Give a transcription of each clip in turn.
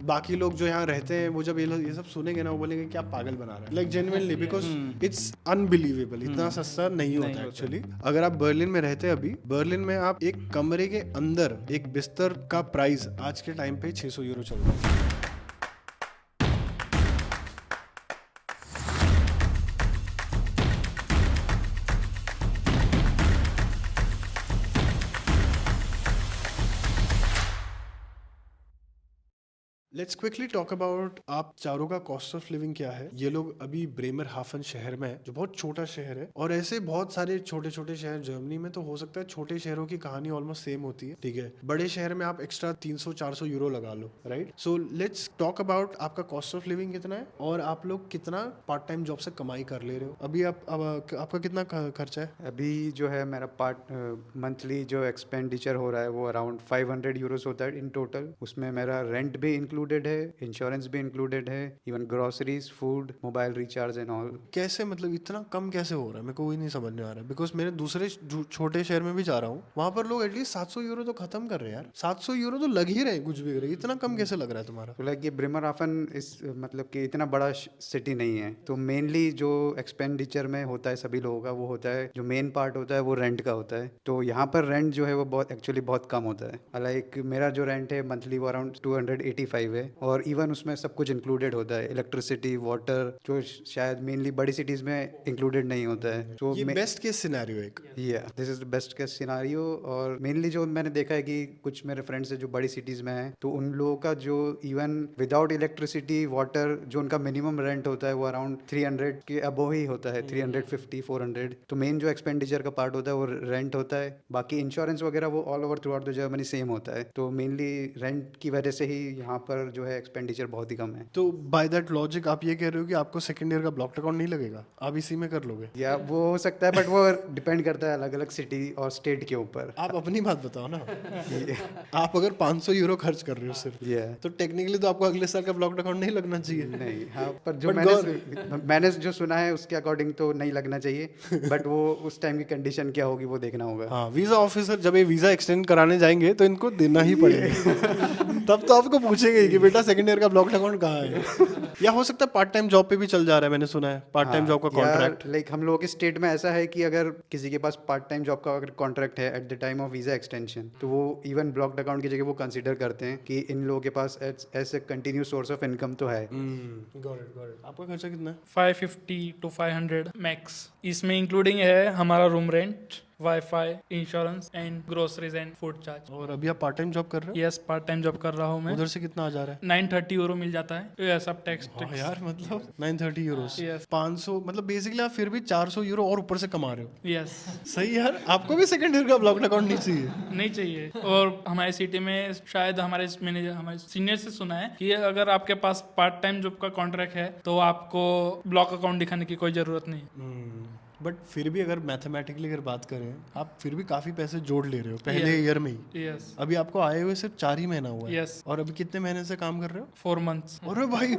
बाकी लोग जो यहाँ रहते हैं वो जब ये सब सुनेंगे ना, वो बोलेंगे कि आप पागल बना रहे हैं, like genuinely, because it's unbelievable, इतना सस्ता नहीं होता एक्चुअली। अगर आप बर्लिन में रहते हैं, अभी बर्लिन में आप एक कमरे के अंदर एक बिस्तर का प्राइस आज के टाइम पे 600 यूरो चल रहा है। लेट्स क्विकली टॉक अबाउट आप चारों का कॉस्ट ऑफ लिविंग क्या है। ये लोग अभी ब्रेमर हाफन शहर में है, जो बहुत छोटा शहर है, और ऐसे बहुत सारे छोटे छोटे शहर जर्मनी में। तो हो सकता है छोटे शहरों की कहानी ऑलमोस्ट सेम होती है, ठीक है। बड़े शहर में आप एक्स्ट्रा 300-400 यूरो लगा लो, right. So let's talk about आपका कॉस्ट ऑफ लिविंग कितना है और आप लोग कितना पार्ट टाइम जॉब से कमाई कर ले रहे हो अभी। आपका कितना खर्चा है अभी जो है मेरा मंथली जो एक्सपेंडिचर हो रहा है वो अराउंड 500 यूरोस होता है इन टोटल। उसमें मेरा रेंट भी इंक्लूडेड है, इंश्योरेंस भी इंक्लूडेड है, even groceries, food, mobile recharge and all. कैसे, मतलब इतना कम कैसे हो रहा है, मेरे को वही नहीं समझ में आ रहा है। बिकॉज मेरे दूसरे छोटे शहर में भी जा रहा हूँ, वहां पर लोग एटलीस्ट 700 यूरो तो खत्म कर रहे हैं यार। 700 यूरो तो लग ही रहे कुछ भी करे, इतना कम कैसे लग रहा है तुम्हारा। तो लाइक ये ब्रेमरहाफन इस मतलब कि इतना बड़ा सिटी नहीं है, तो मेनली जो एक्सपेंडिचर में होता है सभी लोगों का वो होता है, जो मेन पार्ट होता है वो रेंट का होता है। तो यहाँ पर रेंट जो है वो बहुत एक्चुअली बहुत कम होता है। लाइक मेरा जो रेंट है मंथली वो अराउंड 285 है, और इवन उसमें सब कुछ इंक्लूडेड होता है, इलेक्ट्रिसिटी, वाटर, जो शायद मेनली बड़ी सिटीज़ में इंक्लूडेड नहीं होता है। तो ये बेस्ट केस सिनेरियो एक। या this is the best case scenario. और मेनली जो मैंने देखा है कि कुछ मेरे फ्रेंड्स है जो बड़ी सिटीज़ में हैं, तो उन लोगों का जो इवन विदाउट इलेक्ट्रिसिटी, वाटर, जो उनका मिनिमम रेंट होता है वो अराउंड 300 के अबो ही होता है, 350, 400। तो मेन जो एक्सपेंडिचर का पार्ट होता है वो रेंट होता है। बाकी इंश्योरेंस वगैरह वो all over through out the Germany same होता है। तो मेनली रेंट की वजह से ही यहाँ पर जो है एक्सपेंडिचर बहुत ही कम है। तो बाय दैट लॉजिक आप ये कह रहे हो कि आपको सेकंड ईयर का ब्लॉक अकाउंट नहीं लगेगा, आप इसी में कर लोगे। या वो हो सकता है, बट वो डिपेंड करता है अलग अलग सिटी और स्टेट के ऊपर। आप अपनी बात बताओ ना। आप अगर 500 यूरो खर्च कर रहे हो सिर्फ, ये तो टेक्निकली तो आपको अगले साल का ब्लॉक अकाउंट नहीं लगना चाहिए। नहीं, हाँ, पर जो But मैंने जो सुना है उसके अकॉर्डिंग तो नहीं लगना चाहिए, बट वो उस टाइम की कंडीशन क्या होगी वो देखना होगा। हाँ, वीजा ऑफिसर जब ये वीजा एक्सटेंड कराने जाएंगे तो इनको देना ही पड़ेगा। तब तो आपको पूछेंगे ही कि बेटा सेकंड ईयर का ब्लॉक अकाउंट कहाँ है। या हो सकता है पार्ट टाइम जॉब पे भी चल जा रहा है, मैंने सुना है पार्ट टाइम जॉब का कॉन्ट्रैक्ट। लाइक हम लोगों के स्टेट में ऐसा है कि अगर किसी के पास पार्ट टाइम जॉब का अगर कॉन्ट्रैक्ट है at the time of visa extension, तो वो इवन ब्लॉक्ड अकाउंट की जगह वो कंसीडर करते हैं कि इन लोगों के पास ऐसे कंटिन्यू सोर्स ऑफ इनकम तो है। Got it. आपका खर्चा कितना है? 550 to 500 मैक्स। इसमें इंक्लूडिंग है हमारा room rent, wifi, insurance and groceries and food charge. और अभी आप पार्ट टाइम जॉब कर रहे हो? यस, पार्ट टाइम जॉब कर रहा हूँ मैं। उधर से कितना आ जा रहा है? 930 यूरो मिल जाता है, ये सब टैक्स। हाँ यार, मतलब 930 यूरोस, Yes. 500, मतलब बेसिकली आप फिर भी 400 यूरो और ऊपर से कमा रहे हो। यस। सही यार, आपको भी सेकंड ईयर का ब्लॉक अकाउंट नहीं चाहिए? नहीं चाहिए। और हमारी सिटी में शायद हमारे मैनेजर, हमारे सीनियर से सुना है कि अगर आपके पास पार्ट टाइम जॉब का कॉन्ट्रैक्ट है तो आपको ब्लॉक अकाउंट दिखाने की कोई जरूरत नहीं। बट फिर भी अगर मैथमेटिकली अगर बात करें, आप फिर भी काफी पैसे जोड़ ले रहे हो पहले ईयर में ही। यस। अभी आपको आए हुए सिर्फ 4 ही महीना हुआ है। Yes. और अभी कितने महीने से काम कर रहे हो? 4 months। अरे भाई,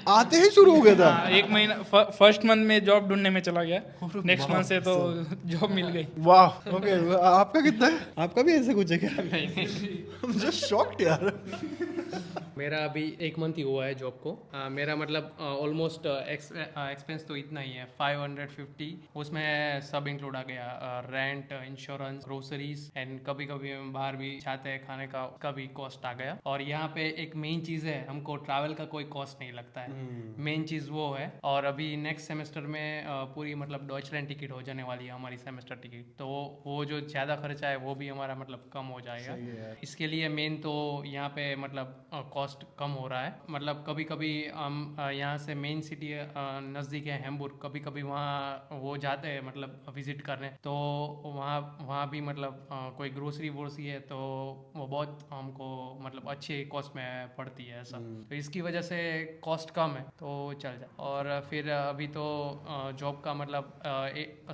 आते ही शुरू हो गया था। हाँ, एक महीना फर्स्ट मंथ में जॉब ढूंढने में चला गया, नेक्स्ट मंथ से तो जॉब मिल गई। वाह, ओके। आपका कितना है? आपका भी ऐसे कुछ है क्या? I'm just shocked यार। मेरा अभी 1 मंथ ही हुआ है जॉब को। मेरा मतलब ऑलमोस्ट एक्सपेंस तो इतना ही है, 550। उसमें सब इंक्लूड आ गया, रेंट, इंश्योरेंस, ग्रोसरीज एंड कभी कभी हम बाहर भी जाते हैं खाने का भी कॉस्ट आ गया। और यहाँ पे एक मेन चीज़ है, हमको ट्रैवल का कोई कॉस्ट नहीं लगता है। मेन चीज़ वो है। और अभी नेक्स्ट सेमेस्टर में पूरी मतलब डॉइचलैंड टिकट हो जाने वाली है हमारी सेमेस्टर टिकट, तो वो जो ज़्यादा खर्चा है वो भी हमारा मतलब कम हो जाएगा। इसके लिए मेन तो यहाँ पे मतलब कॉस्ट कम हो रहा है। मतलब कभी कभी हम यहाँ से मेन सिटी नज़दीक है हैम्बुर्ग, कभी कभी वहाँ वो जाते हैं मतलब विजिट करने, तो वहाँ भी मतलब कोई ग्रोसरी वोसरी है तो वो बहुत हमको मतलब अच्छी कॉस्ट में पड़ती है ऐसा। तो इसकी वजह से कॉस्ट कम है तो चल जाए। और फिर अभी तो जॉब का मतलब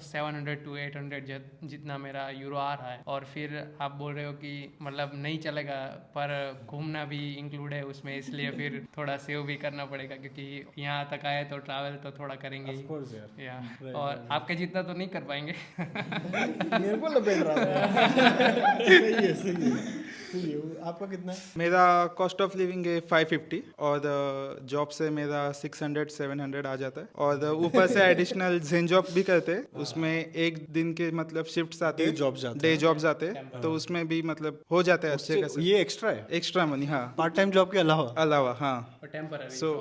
700 to 800 जितना मेरा यूरो आ रहा है। और फिर आप बोल रहे हो कि मतलब नहीं चलेगा, पर घूमना भी इंक्लूड है उसमें, इसलिए फिर थोड़ा सेव भी करना पड़ेगा क्योंकि यहाँ तक आए तो ट्रैवल तो थोड़ा करेंगे ही। course यार। या और आपके जितना तो नहीं कर पाएंगे। मेरे को लपेट रहा था। सही है। आपका कितना है? मेरा कॉस्ट ऑफ लिविंग है 550 और जॉब से मेरा 600-700 आ जाता है और ऊपर से एडिशनल जेन जॉब भी करते हैं, उसमें एक दिन के मतलब शिफ्ट्स आते हैं, Day jobs जाते डे जॉब्स आते हैं, तो उसमें भी मतलब हो जाता है अच्छे खासे ये एक्स्ट्रा है एक्स्ट्रा मनी। हाँ, पार्ट टाइम जॉब के अलावा। हाँ। और टेम्पररी सो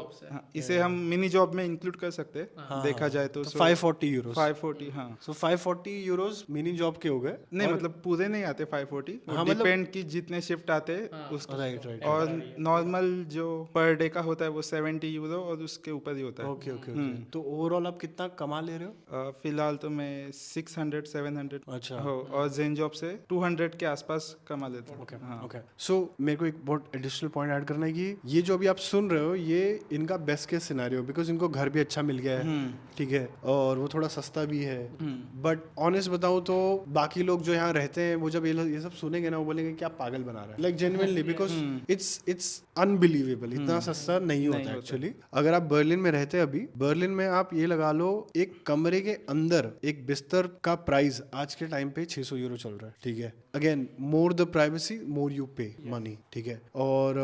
इसे हम मिनी जॉब में इंक्लूड कर सकते हैं, देखा जाए तो। 540 यूरो। 540, हाँ। सो 540 यूरोज मिनी जॉब के हो गए। नहीं मतलब पूरे नहीं आते 540, डिपेंड की जितने शिफ्ट आते हैं उसके। राइट। और नॉर्मल जो पर डे का होता है वो 70 यूरो और उसके ऊपर ही होता है। ओके। तो ओवरऑल आप कितना कमा ले रहे हो? फिलहाल तो मैं 600-700 अच्छा। हो और जेन जॉब से 200 के आसपास कमा लेता हूँ। हाँ। ओके। सो मेरे को एक बहुत एडिशनल पॉइंट ऐड करना है कि ये जो अभी आप सुन रहे हो ये इनका बेस्ट केस सिनेरियो, बिकॉज इनको घर भी अच्छा मिल गया है, ठीक है, और वो थोड़ा सस्ता भी है। बट ऑनेस्ट बताऊं तो बाकी लोग जो यहाँ रहते हैं वो जब ये सब सुनेंगे ना वो बोलेंगे क्या पागल बना रहा है, like genuinely, because it's unbelievable, इतना सस्ता नहीं होता एक्चुअली। अगर आप बर्लिन में रहते हैं अभी, बर्लिन में आप ये लगा लो एक कमरे के अंदर एक बिस्तर का प्राइस आज के टाइम पे 600 यूरो चल रहा है, ठीक है। Again, more the privacy more you पे मनी, ठीक है। और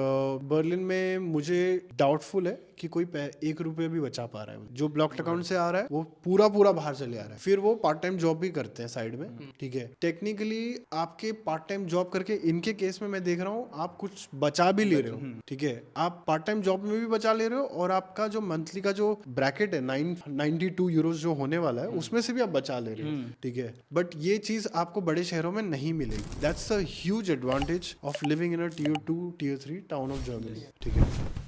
बर्लिन में मुझे डाउटफुल है कि कोई 1 रुपये भी बचा पा रहा है। जो ब्लॉक्ड अकाउंट से आ रहा है वो पूरा बाहर चले आ रहा है। फिर वो पार्ट टाइम जॉब भी करते हैं साइड में, ठीक है। टेक्निकली आपके पार्ट टाइम जॉब करके इनके केस में मैं देख रहा हूँ आप कुछ बचा भी ले रहे हो, ठीक है। आप पार्ट टाइम जॉब में भी बचा ले रहे हो और आपका जो मंथली का जो ब्रैकेट है 992 यूरोज जो होने वाला है उसमें से भी आप बचा ले रहे हो, ठीक है। बट ये चीज आपको बड़े शहरों में नहीं मिलेगी। That's a huge advantage of living in a tier 2 tier 3 town of Germany, ठीक है।